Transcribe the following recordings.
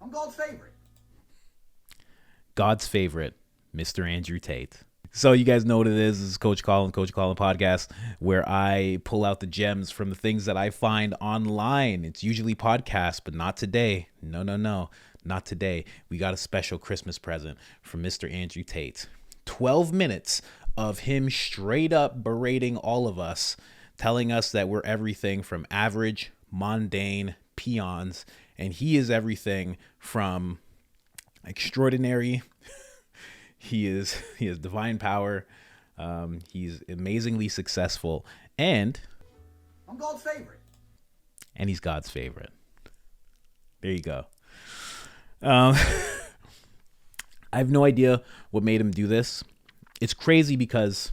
I'm God's favorite. God's favorite, Mr. Andrew Tate. So you guys know what it is. This is Coach Colin podcast, where I pull out the gems from the things that I find online. It's usually podcasts, but not today. No, not today. We got a special Christmas present from Mr. Andrew Tate. 12 minutes of him straight up berating all of us, telling us that we're everything from average, mundane, peons, and he is everything from extraordinary. He has divine power. He's amazingly successful, and I'm God's favorite. And he's God's favorite. There you go. I have no idea what made him do this. It's crazy because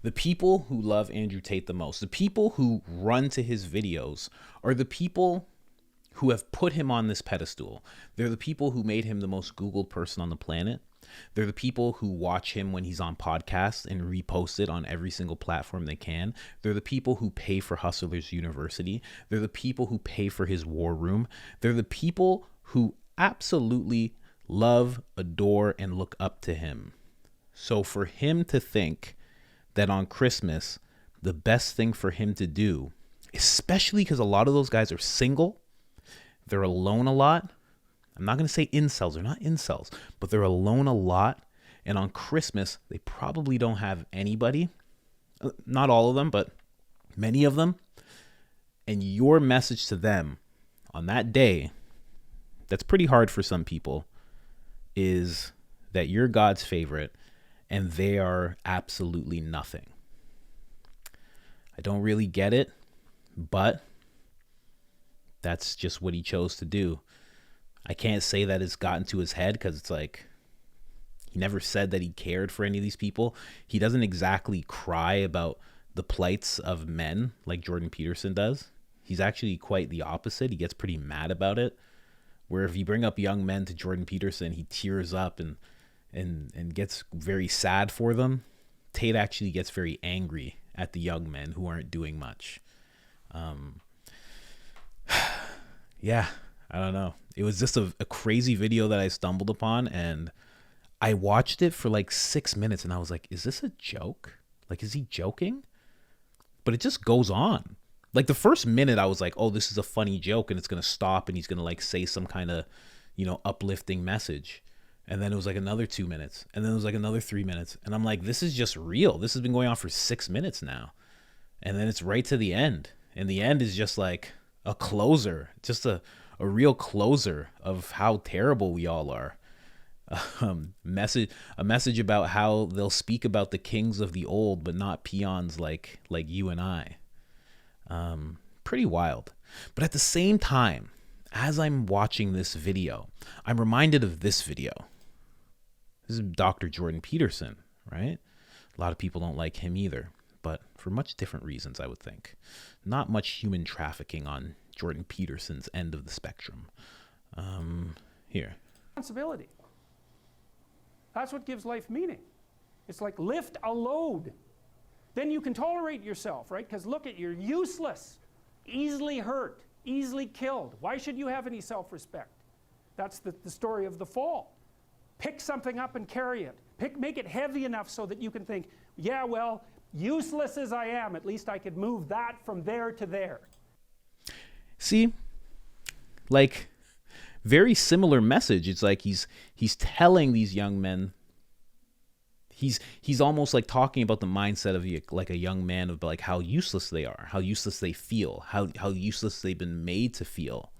the people who love Andrew Tate the most, the people who run to his videos, are the people who have put him on this pedestal. They're the people who made him the most Googled person on the planet. They're the people who watch him when he's on podcasts and repost it on every single platform they can. They're the people who pay for Hustlers University. They're the people who pay for his war room. They're the people who absolutely love, adore, and look up to him. So for him to think that on Christmas, the best thing for him to do, especially because a lot of those guys are single, they're alone a lot. I'm not going to say incels. They're not incels, but they're alone a lot. And on Christmas, they probably don't have anybody. Not all of them, but many of them. And your message to them on that day, that's pretty hard for some people, is that you're God's favorite and they are absolutely nothing. I don't really get it, but that's just what he chose to do. I can't say that it's gotten to his head because it's like he never said that he cared for any of these people. He doesn't exactly cry about the plights of men like Jordan Peterson does. He's actually quite the opposite. He gets pretty mad about it. Where if you bring up young men to Jordan Peterson, he tears up and gets very sad for them. Tate actually gets very angry at the young men who aren't doing much. Yeah, I don't know. It was just a crazy video that I stumbled upon, and I watched it for like 6 minutes, and I was like, is this a joke? Like, is he joking? But it just goes on. Like the first minute I was like, oh, this is a funny joke, and it's going to stop, and he's going to like say some kind of, uplifting message. And then it was like another 2 minutes, and then it was like another 3 minutes. And I'm like, this is just real. This has been going on for 6 minutes now. And then it's right to the end. And the end is just like a closer, just a real closer of how terrible we all are. A message about how they'll speak about the kings of the old, but not peons like you and I. Pretty wild. But at the same time, as I'm watching this video, I'm reminded of this video. This is Dr. Jordan Peterson, right? A lot of people don't like him either, but for much different reasons, I would think. Not much human trafficking on Jordan Peterson's end of the spectrum. Here. Responsibility. That's what gives life meaning. It's like lift a load. Then you can tolerate yourself, right? Because look at, you're useless, easily hurt, easily killed. Why should you have any self-respect? That's the story of the fall. Pick something up and carry it. Make it heavy enough so that you can think, yeah, well, useless as I am, at least I could move that from there to there. See, like, very similar message. It's like he's telling these young men, he's almost like talking about the mindset of like a young man, of like how useless they are, how useless they feel, how useless they've been made to feel.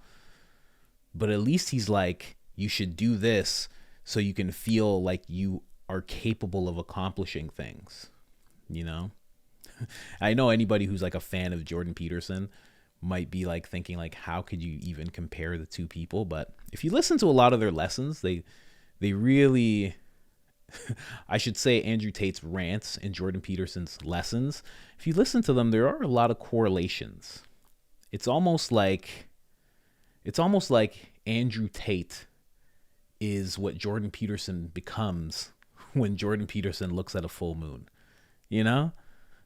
But at least he's like, you should do this so you can feel like you are capable of accomplishing things, I know anybody who's like a fan of Jordan Peterson might be like thinking like, how could you even compare the two people? But if you listen to a lot of their lessons, they really, I should say Andrew Tate's rants and Jordan Peterson's lessons, if you listen to them, there are a lot of correlations. It's almost like Andrew Tate is what Jordan Peterson becomes when Jordan Peterson looks at a full moon.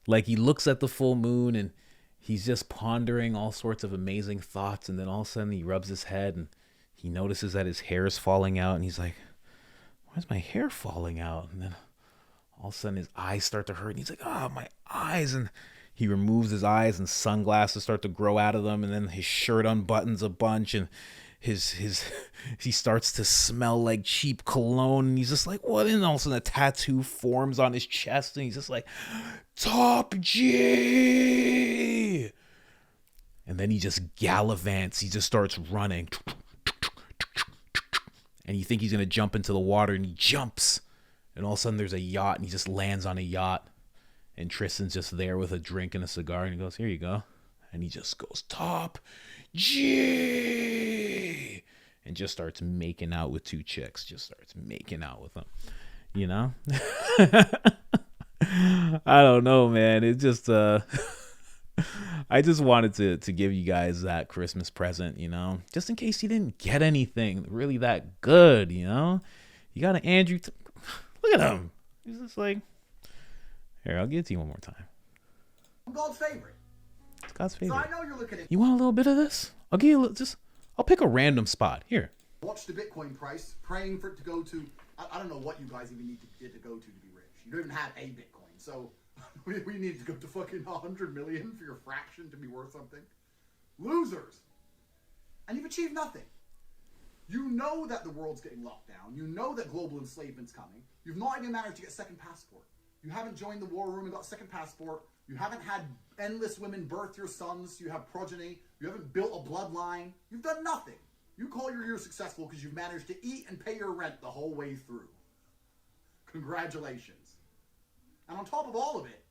Like he looks at the full moon and he's just pondering all sorts of amazing thoughts, and then all of a sudden he rubs his head and he notices that his hair is falling out, and he's like, why is my hair falling out? And then all of a sudden his eyes start to hurt, and he's like, oh, my eyes. And he removes his eyes, and sunglasses start to grow out of them, and then his shirt unbuttons a bunch, and he starts to smell like cheap cologne, and he's just like, what? And all of a sudden a tattoo forms on his chest, and he's just like, Top G. And then he just gallivants. He just starts running. And you think he's going to jump into the water, and he jumps. And all of a sudden there's a yacht, and he just lands on a yacht. And Tristan's just there with a drink and a cigar, and he goes, here you go. And he just goes, Top G. And just starts making out with two chicks. Just starts making out with them. You know? I don't know, man. It just, I just wanted to give you guys that Christmas present, you know? Just in case you didn't get anything really that good, you know? You got an Andrew. Look at him. He's just like, here, I'll give it to you one more time. I'm God's favorite. It's God's favorite. So I know you're looking at. You want a little bit of this? I'll give you I'll pick a random spot. Here. Watch the Bitcoin price, praying for it to go to. I don't know what you guys even need to get to go to be rich. You don't even have a Bitcoin, so we need to go to fucking 100 million for your fraction to be worth something. Losers. And you've achieved nothing. You know that the world's getting locked down. You know that global enslavement's coming. You've not even managed to get a second passport. You haven't joined the war room and got a second passport. You haven't had endless women birth your sons. You have progeny. You haven't built a bloodline. You've done nothing. You call your year successful because you've managed to eat and pay your rent the whole way through. Congratulations. And on top of all of it,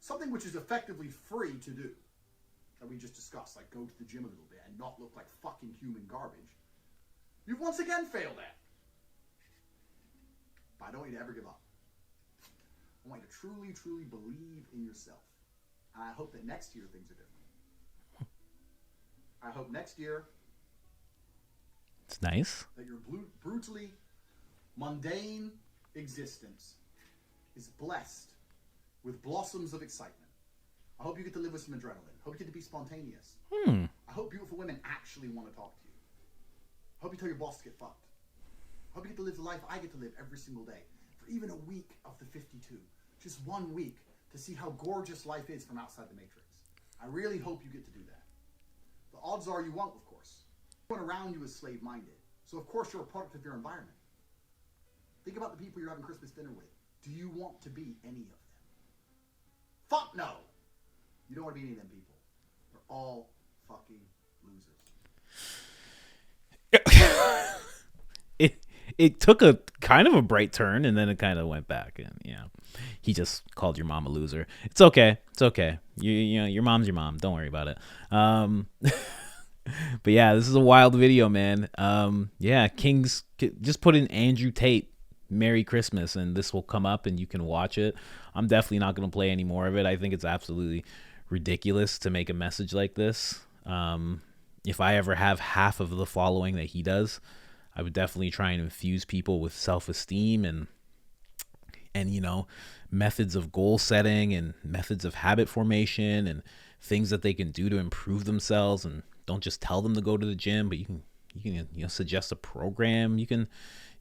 something which is effectively free to do, that we just discussed, like go to the gym a little bit and not look like fucking human garbage, you've once again failed at. But I don't want you to ever give up. I want you to truly, truly believe in yourself. And I hope that next year things are different. I hope next year... It's nice. That your brutally mundane existence is blessed with blossoms of excitement. I hope you get to live with some adrenaline. I hope you get to be spontaneous. I hope beautiful women actually want to talk to you. I hope you tell your boss to get fucked. I hope you get to live the life I get to live every single day. For even a week of the 52. Just 1 week to see how gorgeous life is from outside the matrix. I really hope you get to do that. The odds are you won't, of course. Everyone around you is slave-minded. So of course you're a product of your environment. Think about the people you're having Christmas dinner with. Do you want to be any of them? Fuck no! You don't want to be any of them people. They're all fucking losers. It took a kind of a bright turn, and then it kind of went back, and he just called your mom a loser. It's okay. You know, your mom's your mom. Don't worry about it. But yeah, this is a wild video, man. Kings, just put in Andrew Tate Merry Christmas, and this will come up, and you can watch it. I'm definitely not going to play any more of it. I think it's absolutely ridiculous to make a message like this. If I ever have half of the following that he does, I would definitely try and infuse people with self-esteem and methods of goal setting and methods of habit formation and things that they can do to improve themselves. And don't just tell them to go to the gym, but you can suggest a program. You can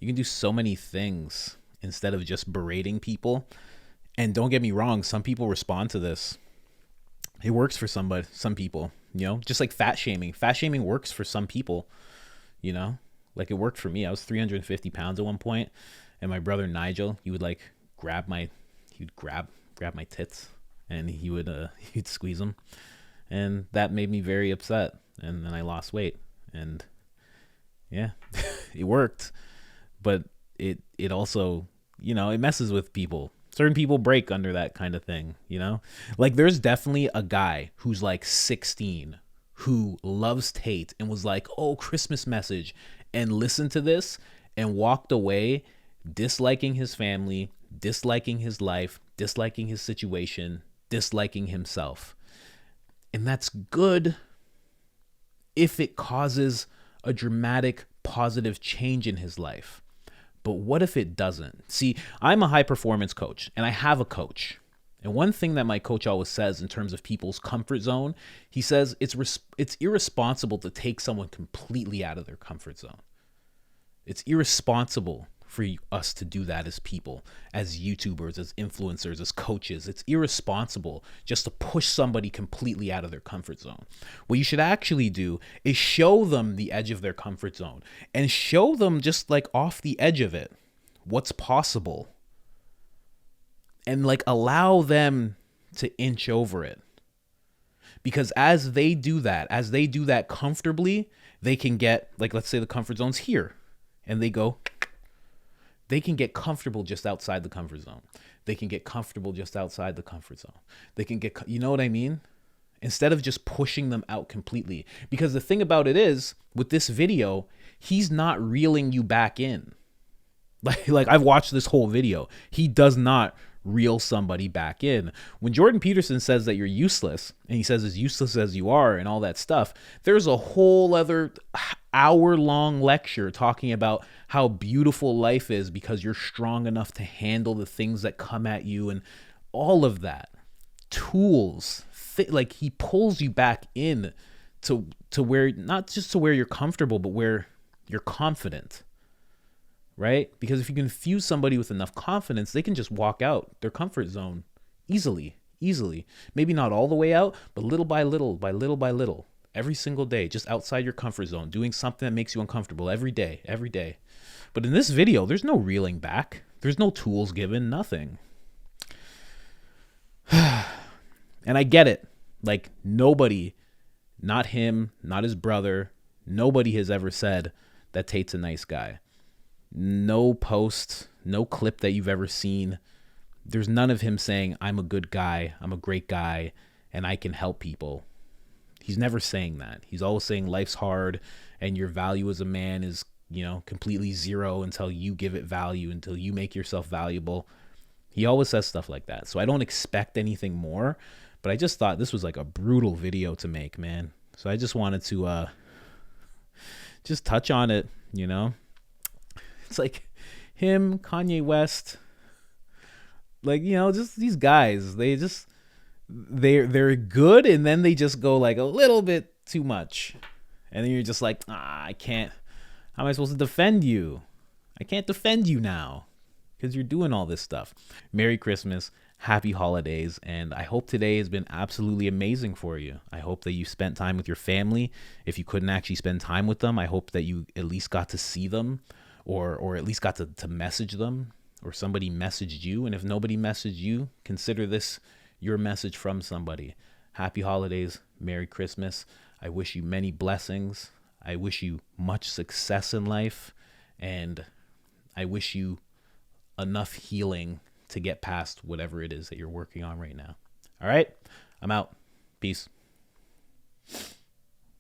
do so many things instead of just berating people. And don't get me wrong, some people respond to this. It works for some people, just like fat shaming. Fat shaming works for some people, like it worked for me. I was 350 pounds at one point, and my brother Nigel, he would grab my tits, and he'd squeeze them, and that made me very upset. And then I lost weight, and yeah, it worked, but it also, it messes with people. Certain people break under that kind of thing, like there's definitely a guy who's 16 who loves Tate and was like, oh, Christmas message, and listened to this and walked away disliking his family, disliking his life, disliking his situation, disliking himself. And that's good if it causes a dramatic positive change in his life. But what if it doesn't? See, I'm a high performance coach, and I have a coach, And one thing that my coach always says in terms of people's comfort zone, he says it's irresponsible to take someone completely out of their comfort zone. It's irresponsible for us to do that as people, as YouTubers, as influencers, as coaches. It's irresponsible just to push somebody completely out of their comfort zone. What you should actually do is show them the edge of their comfort zone and show them just like off the edge of it what's possible, and like allow them to inch over it. Because as they do that comfortably, they can get, like, let's say the comfort zone's here, and they can get comfortable just outside the comfort zone. They can get comfortable just outside the comfort zone. They can get, you know what I mean? Instead of just pushing them out completely. Because the thing about it is, with this video, he's not reeling you back in. Like I've watched this whole video. He does not reel somebody back in. When Jordan Peterson says that you're useless, and he says as useless as you are and all that stuff, there's a whole other hour-long lecture talking about how beautiful life is because you're strong enough to handle the things that come at you and all of that. Tools. Like, he pulls you back in to where, not just to where you're comfortable, but where you're confident. Right? Because if you confuse somebody with enough confidence, they can just walk out their comfort zone easily. Maybe not all the way out, but little by little, every single day, just outside your comfort zone, doing something that makes you uncomfortable every day. But in this video, there's no reeling back. There's no tools given, nothing. And I get it. Like, nobody, not him, not his brother, nobody has ever said that Tate's a nice guy. No post, no clip that you've ever seen. There's none of him saying, I'm a good guy, I'm a great guy, and I can help people. He's never saying that. He's always saying life's hard and your value as a man is, completely zero until you give it value, until you make yourself valuable. He always says stuff like that. So I don't expect anything more, but I just thought this was like a brutal video to make, man. So I just wanted to just touch on it, It's like him, Kanye West, like, just these guys, they're good, and then they just go like a little bit too much. And then you're just like, I can't, how am I supposed to defend you? I can't defend you now because you're doing all this stuff. Merry Christmas, happy holidays, and I hope today has been absolutely amazing for you. I hope that you spent time with your family. If you couldn't actually spend time with them, I hope that you at least got to see them. Or at least got to message them, or somebody messaged you. And if nobody messaged you, consider this your message from somebody. Happy holidays. Merry Christmas. I wish you many blessings. I wish you much success in life. And I wish you enough healing to get past whatever it is that you're working on right now. All right, I'm out. Peace.